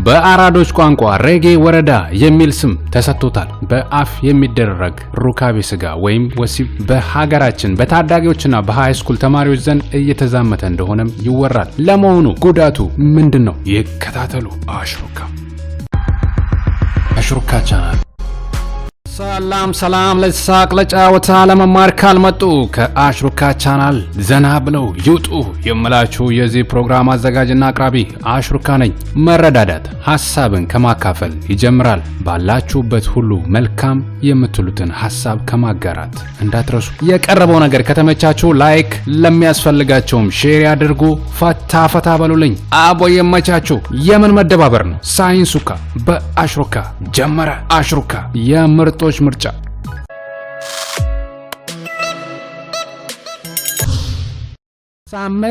በአራዶች ቋንቋ ሬጌ ወረዳ የሚል ስም ተሰጥቶታል። በአፍ የሚደረግ ሩካቤ ስጋ ወይም ወሲብ በሀገራችን በታዳጊዎችና በሃይስኩል ተማሪዎች ዘንድ እየተዛመተ እንደሆነም ይወራል። ለመሆኑ ጉዳቱ ምንድነው? ይከታተሉ። አሽሩካ ቻናል። ሰላም ለሳቅ ለጫወታ ለመማር ካልመጡ ከአሽሩካ ቻናል ዘና ብለው ይውጡ የምላችሁ የዚህ ፕሮግራም አዘጋጅና አቅራቢ አሽሩካ ነኝ። መረዳዳት ሐሳብን ከማካፈል ይጀምራል። ባላችሁበት ሁሉ መልካም የምትሉትን ሐሳብ ከማጋራት እንዳትረሱ። የቀረበው ነገር ከተመቻችሁ ላይክ፣ ለሚያስፈልጋቸውም ሼር ያድርጉ። ፈታ በሉልኝ። አቦ የመቻችሁ። የምን መደባበር ነው? ሳይንሱካ በአሽሩካ ጀመረ። አሽሩካ የምርጦች ምርጫ።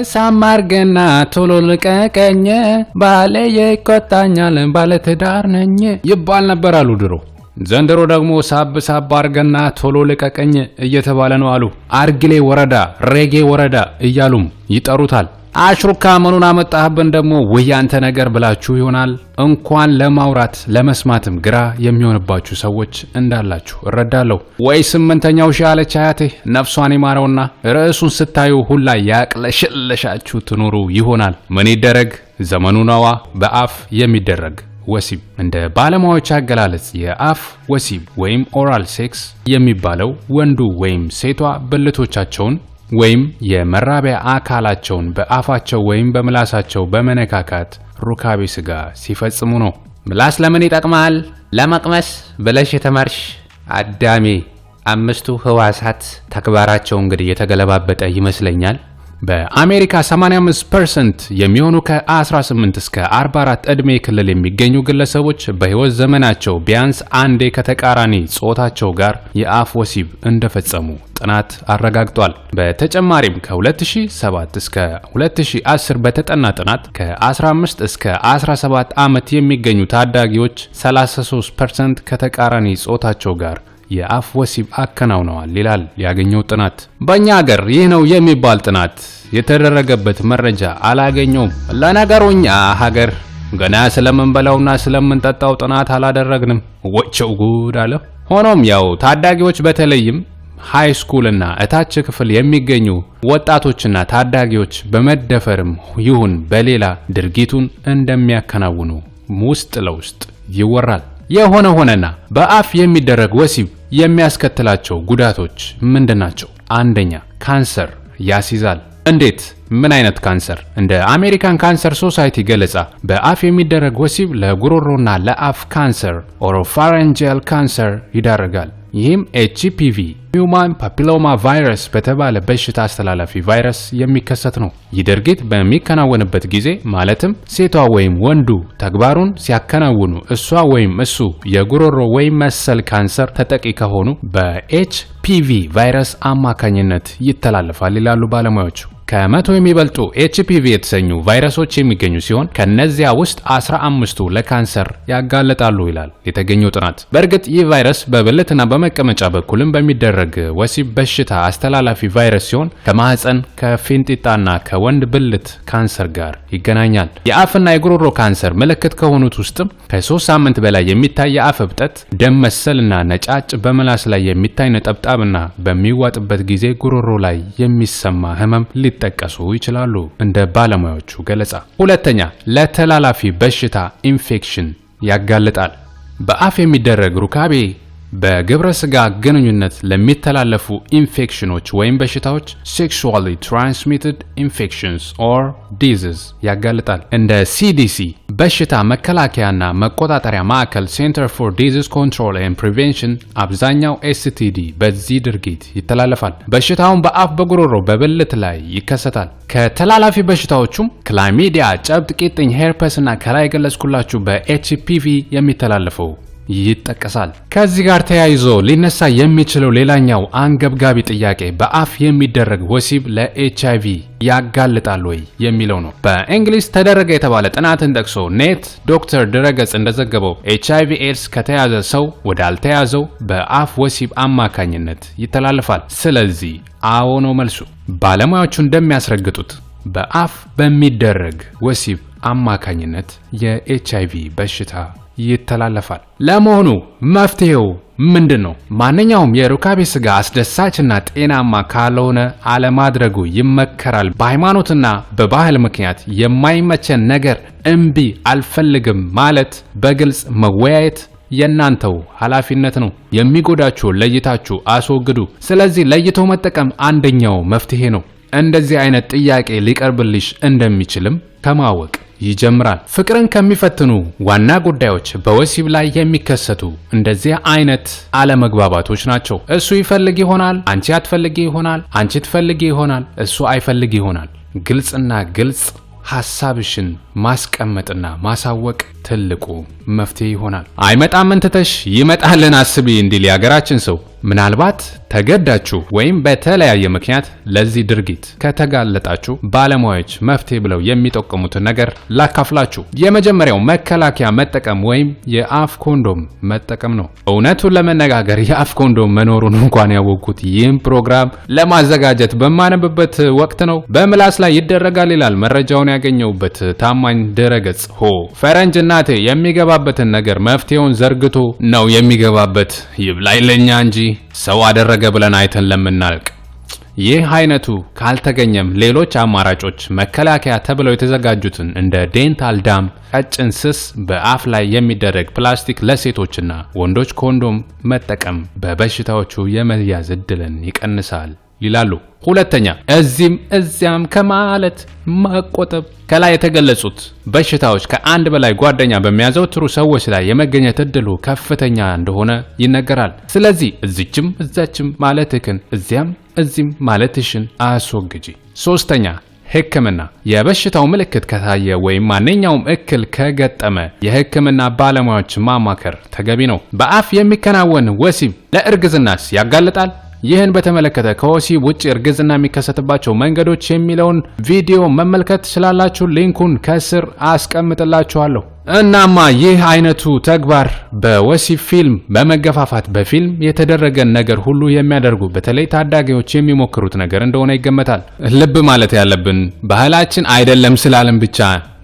ሳም አርገና ቶሎ ልቀቀኝ፣ ባለ ይቆጣኛል ባለትዳር ነኝ ይባል ነበር አሉ ድሮ። ዘንድሮ ደግሞ ሳብ አርገና ቶሎ ልቀቀኝ እየተባለ ነው አሉ። አርግሌ ወረዳ፣ ሬጌ ወረዳ እያሉም ይጠሩታል። አሽሩካ ምኑን አመጣህብን ደግሞ ወያንተ ነገር ብላችሁ ይሆናል። እንኳን ለማውራት ለመስማትም ግራ የሚሆንባችሁ ሰዎች እንዳላችሁ እረዳለሁ። ወይ ስምንተኛው ሺህ አለች አያቴ ነፍሷን ይማረውና ርዕሱን ስታዩ ሁላ ያቅለሽለሻችሁ ትኖሩ ይሆናል። ምን ይደረግ ዘመኑ ነዋ። በአፍ የሚደረግ ወሲብ እንደ ባለሙያዎች አገላለጽ የአፍ ወሲብ ወይም ኦራል ሴክስ የሚባለው ወንዱ ወይም ሴቷ ብልቶቻቸውን ወይም የመራቢያ አካላቸውን በአፋቸው ወይም በምላሳቸው በመነካካት ሩካቤ ስጋ ሲፈጽሙ ነው። ምላስ ለምን ይጠቅማል? ለመቅመስ ብለሽ የተማርሽ አዳሜ። አምስቱ ህዋሳት ተግባራቸው እንግዲህ የተገለባበጠ ይመስለኛል። በአሜሪካ 85% የሚሆኑ ከ18 እስከ 44 ዕድሜ ክልል የሚገኙ ግለሰቦች በህይወት ዘመናቸው ቢያንስ አንዴ ከተቃራኒ ጾታቸው ጋር የአፍ ወሲብ እንደፈጸሙ ጥናት አረጋግጧል። በተጨማሪም ከ2007 እስከ 2010 በተጠና ጥናት ከ15 እስከ 17 ዓመት የሚገኙ ታዳጊዎች 33% ከተቃራኒ ጾታቸው ጋር የአፍ ወሲብ አከናውነዋል ይላል ያገኘው ጥናት። በእኛ ሀገር ይህ ነው የሚባል ጥናት የተደረገበት መረጃ አላገኘውም። ለነገሩ እኛ ሀገር ገና ስለምንበላውና ስለምንጠጣው ጥናት አላደረግንም። ወቸው ጉድ አለ። ሆኖም ያው ታዳጊዎች በተለይም ሃይ ስኩልና እታች ክፍል የሚገኙ ወጣቶችና ታዳጊዎች በመደፈርም ይሁን በሌላ ድርጊቱን እንደሚያከናውኑ ውስጥ ለውስጥ ይወራል። የሆነ ሆነና በአፍ የሚደረግ ወሲብ የሚያስከትላቸው ጉዳቶች ምንድናቸው? አንደኛ ካንሰር ያስይዛል። እንዴት? ምን አይነት ካንሰር? እንደ አሜሪካን ካንሰር ሶሳይቲ ገለጻ በአፍ የሚደረግ ወሲብ ለጉሮሮና ለአፍ ካንሰር ኦሮፋሪንጂያል ካንሰር ይዳረጋል። ይህም ኤችፒቪ ሂዩማን ፓፒሎማ ቫይረስ በተባለ በሽታ አስተላላፊ ቫይረስ የሚከሰት ነው። ይህ ድርጊት በሚከናወንበት ጊዜ ማለትም ሴቷ ወይም ወንዱ ተግባሩን ሲያከናውኑ እሷ ወይም እሱ የጉሮሮ ወይም መሰል ካንሰር ተጠቂ ከሆኑ በኤችፒቪ ቫይረስ አማካኝነት ይተላለፋል ይላሉ ባለሙያዎቹ። ከመቶ የሚበልጡ ኤችፒቪ የተሰኙ ቫይረሶች የሚገኙ ሲሆን ከነዚያ ውስጥ 15ቱ ለካንሰር ያጋለጣሉ ይላል የተገኘው ጥናት። በእርግጥ ይህ ቫይረስ በብልትና በመቀመጫ በኩልም በሚደረግ ወሲብ በሽታ አስተላላፊ ቫይረስ ሲሆን ከማህፀን ከፊንጢጣና ከወንድ ብልት ካንሰር ጋር ይገናኛል። የአፍና የጉሮሮ ካንሰር ምልክት ከሆኑት ውስጥም ከ3 ሳምንት በላይ የሚታይ የአፍ እብጠት፣ ደም መሰልና ነጫጭ በምላስ ላይ የሚታይ ነጠብጣብና በሚዋጥበት ጊዜ ጉሮሮ ላይ የሚሰማ ህመም ሊጠቀሱ ይችላሉ እንደ ባለሙያዎቹ ገለጻ። ሁለተኛ ለተላላፊ በሽታ ኢንፌክሽን ያጋልጣል። በአፍ የሚደረግ ሩካቤ በግብረ ስጋ ግንኙነት ለሚተላለፉ ኢንፌክሽኖች ወይም በሽታዎች sexually transmitted infections or diseases ያጋልጣል። እንደ CDC በሽታ መከላከያና መቆጣጠሪያ ማዕከል Center for Disease Control and Prevention አብዛኛው STD በዚህ ድርጊት ይተላለፋል። በሽታውን በአፍ በጉሮሮ በብልት ላይ ይከሰታል። ከተላላፊ በሽታዎቹም ክላሚዲያ፣ ጨብጥ፣ ቂጥኝ፣ ሄርፐስ እና ከላይ ገለጽኩላችሁ በኤችፒቪ የሚተላለፈው ይጠቀሳል። ከዚህ ጋር ተያይዞ ሊነሳ የሚችለው ሌላኛው አንገብጋቢ ጥያቄ በአፍ የሚደረግ ወሲብ ለኤችአይቪ ያጋልጣል ወይ የሚለው ነው። በእንግሊዝ ተደረገ የተባለ ጥናትን ጠቅሶ ኔት ዶክተር ድረገጽ እንደዘገበው ኤችአይቪ ኤድስ ከተያዘ ሰው ወደ አልተያዘው በአፍ ወሲብ አማካኝነት ይተላለፋል። ስለዚህ አዎ ነው መልሱ። ባለሙያዎቹ እንደሚያስረግጡት በአፍ በሚደረግ ወሲብ አማካኝነት የኤችአይቪ በሽታ ይተላለፋል። ለመሆኑ መፍትሄው ምንድነው? ማንኛውም የሩካቤ ስጋ አስደሳችና ጤናማ ካልሆነ አለማድረጉ ይመከራል። በሃይማኖትና በባህል ምክንያት የማይመቸን ነገር እምቢ አልፈልግም ማለት በግልጽ መወያየት የናንተው ኃላፊነት ነው። የሚጎዳችሁ ለይታችሁ አስወግዱ። ስለዚህ ለይቶ መጠቀም አንደኛው መፍትሄ ነው። እንደዚህ አይነት ጥያቄ ሊቀርብልሽ እንደሚችልም ከማወቅ ይጀምራል። ፍቅርን ከሚፈትኑ ዋና ጉዳዮች በወሲብ ላይ የሚከሰቱ እንደዚህ አይነት አለመግባባቶች ናቸው። እሱ ይፈልግ ይሆናል፣ አንቺ አትፈልጊ ይሆናል፣ አንቺ ትፈልጊ ይሆናል፣ እሱ አይፈልግ ይሆናል። ግልጽና ግልጽ ሐሳብሽን ማስቀመጥና ማሳወቅ ትልቁ መፍትሄ ይሆናል። አይመጣም እንትተሽ ይመጣልን አስቢ እንዲል ያገራችን ሰው። ምናልባት ተገዳችሁ ወይም በተለያየ ምክንያት ለዚህ ድርጊት ከተጋለጣችሁ ባለሙያዎች መፍትሄ ብለው የሚጠቁሙትን ነገር ላካፍላችሁ። የመጀመሪያው መከላከያ መጠቀም ወይም የአፍ ኮንዶም መጠቀም ነው። እውነቱን ለመነጋገር የአፍ ኮንዶም መኖሩን እንኳን ያወቅኩት ይህን ፕሮግራም ለማዘጋጀት በማነብበት ወቅት ነው። በምላስ ላይ ይደረጋል ይላል መረጃውን ያገኘውበት ታማኝ ድረገጽ። ፈረንጅ እናቴ የሚገባበትን ነገር መፍትሄውን ዘርግቶ ነው የሚገባበት። ይብላኝ ለኛ እንጂ ሰው አደረገ ብለን አይተን ለምናልቅ። ይህ አይነቱ ካልተገኘም ሌሎች አማራጮች መከላከያ ተብለው የተዘጋጁትን እንደ ዴንታል ዳም፣ ቀጭን ስስ በአፍ ላይ የሚደረግ ፕላስቲክ ለሴቶችና ወንዶች ኮንዶም መጠቀም በበሽታዎቹ የመያዝ እድልን ይቀንሳል ይላሉ። ሁለተኛ፣ እዚህም እዚያም ከማለት መቆጠብ። ከላይ የተገለጹት በሽታዎች ከአንድ በላይ ጓደኛ በሚያዘወትሩ ሰዎች ላይ የመገኘት እድሉ ከፍተኛ እንደሆነ ይነገራል። ስለዚህ እዚችም እዛችም ማለትህን እዚያም እዚህም ማለትሽን አስወግጂ። ሶስተኛ፣ ሕክምና። የበሽታው ምልክት ከታየ ወይም ማንኛውም እክል ከገጠመ የሕክምና ባለሙያዎች ማማከር ተገቢ ነው። በአፍ የሚከናወን ወሲብ ለእርግዝናስ ያጋልጣል? ይህን በተመለከተ ከወሲብ ውጭ እርግዝና የሚከሰትባቸው መንገዶች የሚለውን ቪዲዮ መመልከት ትችላላችሁ። ሊንኩን ከስር አስቀምጥላችኋለሁ። እናማ ይህ አይነቱ ተግባር በወሲብ ፊልም በመገፋፋት በፊልም የተደረገን ነገር ሁሉ የሚያደርጉ በተለይ ታዳጊዎች የሚሞክሩት ነገር እንደሆነ ይገመታል። ልብ ማለት ያለብን ባህላችን አይደለም ስላልን ብቻ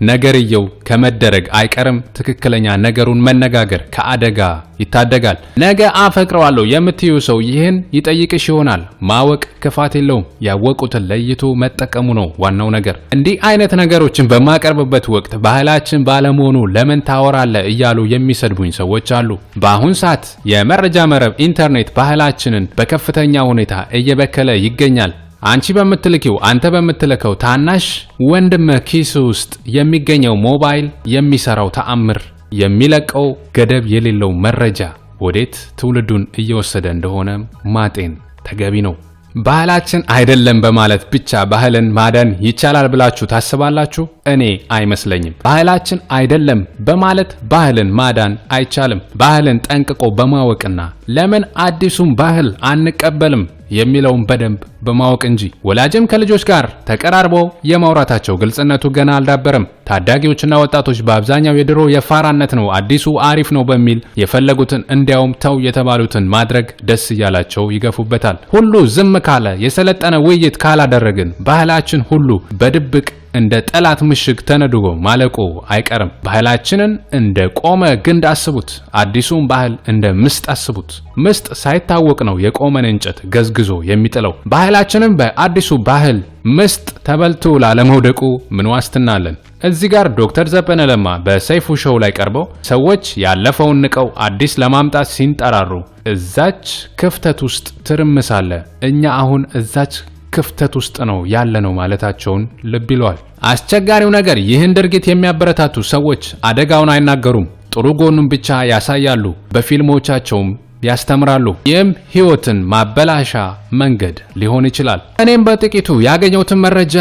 ነገርየው ከመደረግ አይቀርም። ትክክለኛ ነገሩን መነጋገር ከአደጋ ይታደጋል። ነገ አፈቅረዋለሁ የምትዩ ሰው ይህን ይጠይቅሽ ይሆናል። ማወቅ ክፋት የለውም። ያወቁትን ለይቶ መጠቀሙ ነው ዋናው ነገር። እንዲህ አይነት ነገሮችን በማቀርብበት ወቅት ባህላችን ባለመሆኑ ለምን ታወራለህ እያሉ የሚሰድቡኝ ሰዎች አሉ። በአሁን ሰዓት የመረጃ መረብ ኢንተርኔት ባህላችንን በከፍተኛ ሁኔታ እየበከለ ይገኛል። አንቺ በምትልኪው አንተ በምትልከው ታናሽ ወንድምህ ኪስ ውስጥ የሚገኘው ሞባይል የሚሰራው ተአምር፣ የሚለቀው ገደብ የሌለው መረጃ ወዴት ትውልዱን እየወሰደ እንደሆነ ማጤን ተገቢ ነው። ባህላችን አይደለም በማለት ብቻ ባህልን ማዳን ይቻላል ብላችሁ ታስባላችሁ? እኔ አይመስለኝም። ባህላችን አይደለም በማለት ባህልን ማዳን አይቻልም። ባህልን ጠንቅቆ በማወቅና ለምን አዲሱን ባህል አንቀበልም የሚለውን በደንብ በማወቅ እንጂ። ወላጅም ከልጆች ጋር ተቀራርበው የማውራታቸው ግልጽነቱ ገና አልዳበረም። ታዳጊዎችና ወጣቶች በአብዛኛው የድሮ የፋራነት ነው አዲሱ አሪፍ ነው በሚል የፈለጉትን እንዲያውም ተው የተባሉትን ማድረግ ደስ እያላቸው ይገፉበታል። ሁሉ ዝም ካለ የሰለጠነ ውይይት ካላደረግን ባህላችን ሁሉ በድብቅ እንደ ጠላት ምሽግ ተነድጎ ማለቁ አይቀርም። ባህላችንን እንደ ቆመ ግንድ አስቡት። አዲሱን ባህል እንደ ምስጥ አስቡት። ምስጥ ሳይታወቅ ነው የቆመን እንጨት ገዝግዞ የሚጥለው። ባህላችንን በአዲሱ ባህል ምስጥ ተበልቶ ላለመውደቁ ምን ዋስትና አለን? እዚህ ጋር ዶክተር ዘበነ ለማ በሰይፉ ሾው ላይ ቀርበው ሰዎች ያለፈውን ንቀው አዲስ ለማምጣት ሲንጠራሩ እዛች ክፍተት ውስጥ ትርምስ አለ፣ እኛ አሁን እዛች ክፍተት ውስጥ ነው ያለነው ማለታቸውን ልብ ይሏል። አስቸጋሪው ነገር ይህን ድርጊት የሚያበረታቱ ሰዎች አደጋውን አይናገሩም፣ ጥሩ ጎኑን ብቻ ያሳያሉ፣ በፊልሞቻቸውም ያስተምራሉ። ይህም ህይወትን ማበላሻ መንገድ ሊሆን ይችላል። እኔም በጥቂቱ ያገኘሁትን መረጃ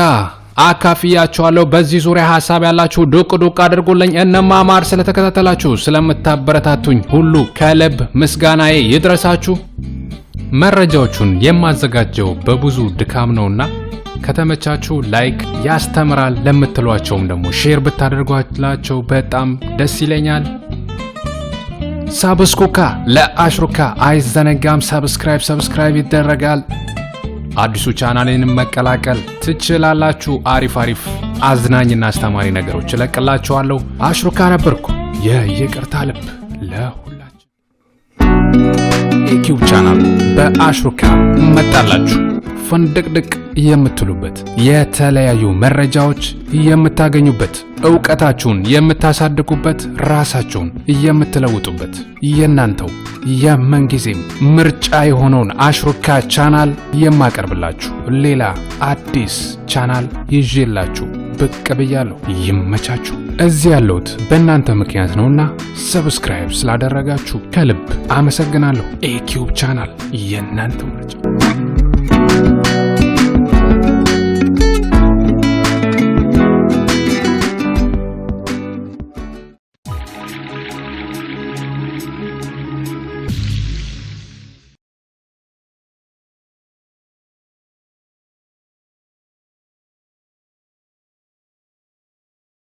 አካፍያችኋለሁ። በዚህ ዙሪያ ሐሳብ ያላችሁ ዱቅ አድርጉልኝ። እነማማር ስለተከታተላችሁ ስለምታበረታቱኝ ሁሉ ከልብ ምስጋናዬ ይድረሳችሁ። መረጃዎቹን የማዘጋጀው በብዙ ድካም ነውና ከተመቻችሁ ላይክ፣ ያስተምራል ለምትሏቸውም ደግሞ ሼር ብታደርጓላቸው በጣም ደስ ይለኛል። ሳብስኩካ ለአሽሩካ አይዘነጋም። ሰብስክራይብ ይደረጋል። አዲሱ ቻናሌንም መቀላቀል ትችላላችሁ። አሪፍ አዝናኝና አስተማሪ ነገሮች እለቅላችኋለሁ። አሽሩካ ነበርኩ። የይቅርታ ልብ ለሁላችን። ዩቲዩብ ቻናል በአሽሩካ መጣላችሁ። ፈንድቅድቅ የምትሉበት፣ የተለያዩ መረጃዎች የምታገኙበት፣ ዕውቀታችሁን የምታሳድጉበት፣ ራሳችሁን የምትለውጡበት የናንተው የምንጊዜም ምርጫ የሆነውን አሽሩካ ቻናል የማቀርብላችሁ ሌላ አዲስ ቻናል ይዤላችሁ ብቅ ብያለሁ። ይመቻችሁ። እዚህ ያለሁት በእናንተ ምክንያት ነውና ሰብስክራይብ ስላደረጋችሁ ከልብ አመሰግናለሁ። ዩቲዩብ ቻናል የናንተው ምርጫ